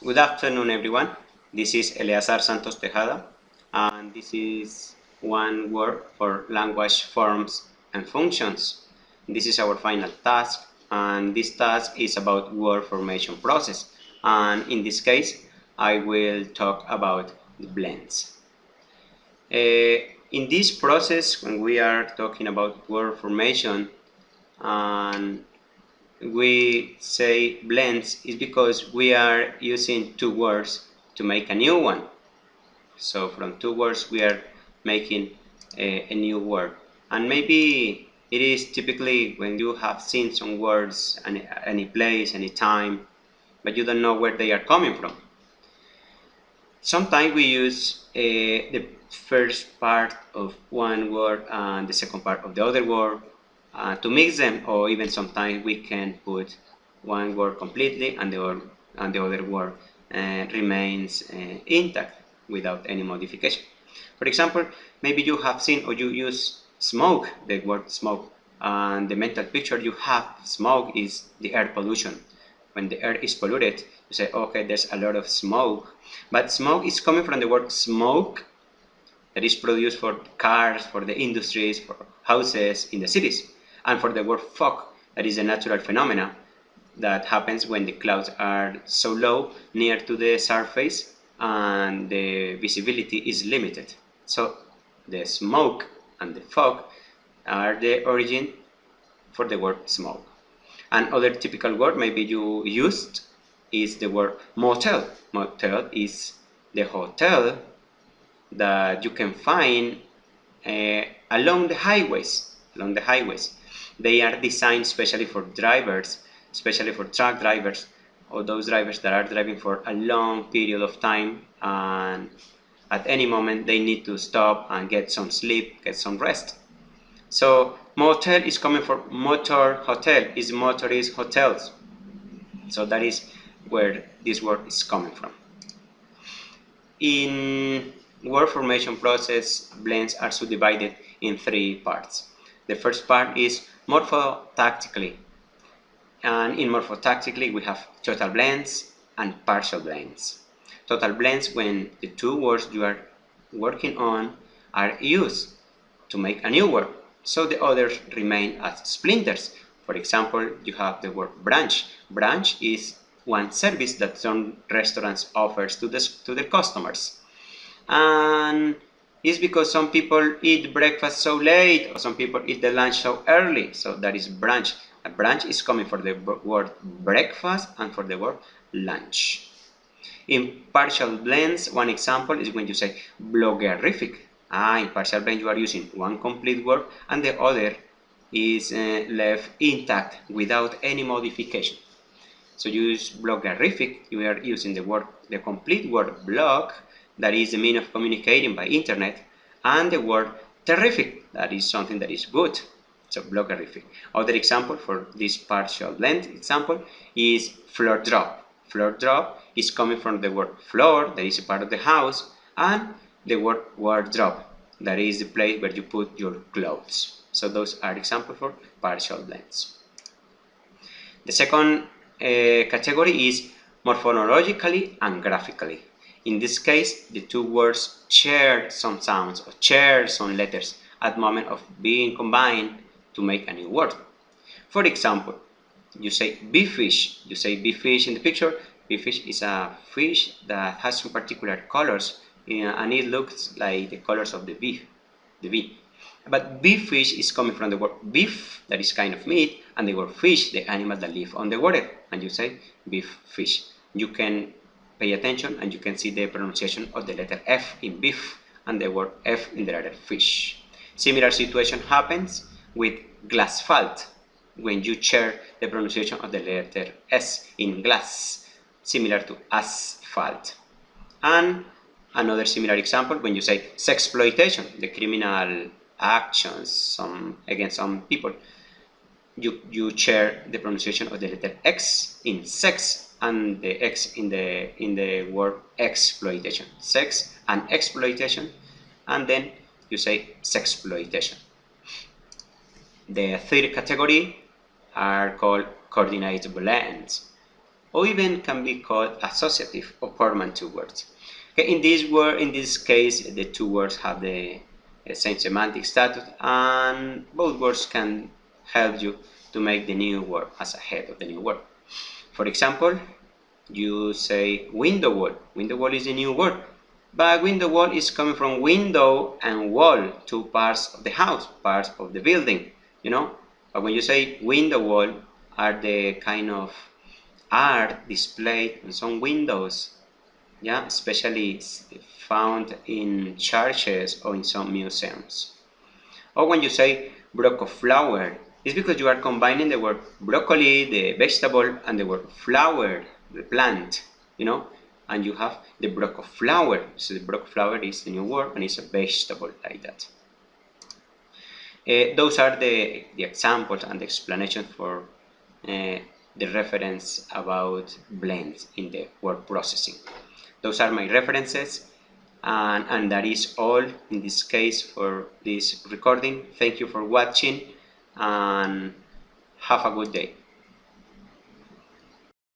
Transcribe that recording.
Good afternoon, everyone. This is Eleazar Santos Tejada, and this is one word for language forms and functions. This is our final task, and this task is about word formation process. And in this case, I will talk about the blends. In this process, when we are talking about word formation, and we say blends is because we are using two words to make a new one. So from two words we are making a new word. And maybe it is typically when you have seen some words any place, any time, but you don't know where they are coming from. Sometimes we use the first part of one word and the second part of the other word to mix them, or even sometimes we can put one word completely and the other word remains intact without any modification. For example, maybe you have seen or you use smoke, the word smoke, and the mental picture you have smoke is the air pollution. When the air is polluted, you say, okay, there's a lot of smoke. But smoke is coming from the word smoke that is produced for cars, for the industries, for houses in the cities, and for the word fog that is a natural phenomena that happens when the clouds are so low near to the surface and the visibility is limited. So the smoke and the fog are the origin for the word smoke. Another typical word maybe you used is the word motel. Motel is the hotel that you can find along the highways. Along the highways, they are designed especially for drivers, especially for truck drivers, or those drivers that are driving for a long period of time, and at any moment they need to stop and get some sleep, get some rest. So motel is coming from motor hotel, is motorist hotels. So that is where this word is coming from. In word formation process, blends are subdivided in three parts. The first part is morphotactically. And in morphotactically, we have total blends and partial blends. Total blends when the two words you are working on are used to make a new word, so the others remain as splinters. For example, you have the word brunch. Brunch is one service that some restaurants offers to their customers. And it's because some people eat breakfast so late, or some people eat the lunch so early. So that is brunch. A brunch is coming for the word breakfast and for the word lunch. In partial blends, one example is when you say bloggerific. In partial blend, you are using one complete word and the other is left intact without any modification. So you use bloggerific, you are using the complete word blog, that is the mean of communicating by internet, and the word terrific, that is something that is good. So bloggerific. Other example for this partial blend example is floor drop. Floor drop is coming from the word floor, that is a part of the house, and the word wardrobe, that is the place where you put your clothes. So those are examples for partial blends. The second category is morphologically and graphically. In this case, the two words share some sounds or share some letters at the moment of being combined to make a new word. For example, you say beef fish. You say beef fish in the picture. Beef fish is a fish that has some particular colors, and it looks like the colors of the beef. The beef. But beef fish is coming from the word beef, that is kind of meat, and the word fish, the animal that live on the water. And you say beef fish. You can pay attention and you can see the pronunciation of the letter F in beef and the word F in the letter fish. Similar situation happens with glassfalt when you share the pronunciation of the letter S in glass, similar to asphalt. And another similar example when you say sexploitation, the criminal actions against some people, you share the pronunciation of the letter X in sex and the X in the word exploitation, sex and exploitation, and then you say sexploitation. The third category are called coordinate blends. or even can be called associative or portmanteau words. Okay, in this case, the two words have the same semantic status, and both words can help you to make the new word as a head of the new word. For example, you say window wall. Window wall is a new word, but window wall is coming from window and wall, two parts of the house, parts of the building, you know. But when you say window wall, are the kind of art displayed on some windows, yeah, especially found in churches or in some museums. Or when you say broccoli flower, it's because you are combining the word broccoli, the vegetable, and the word flower, the plant, you know, and you have the broccoli flower. So the broccoli flower is the new word and it's a vegetable like that. Those are the examples and the explanation for the reference about blends in the word processing. Those are my references, and that is all in this case for this recording. Thank you for watching and have a good day.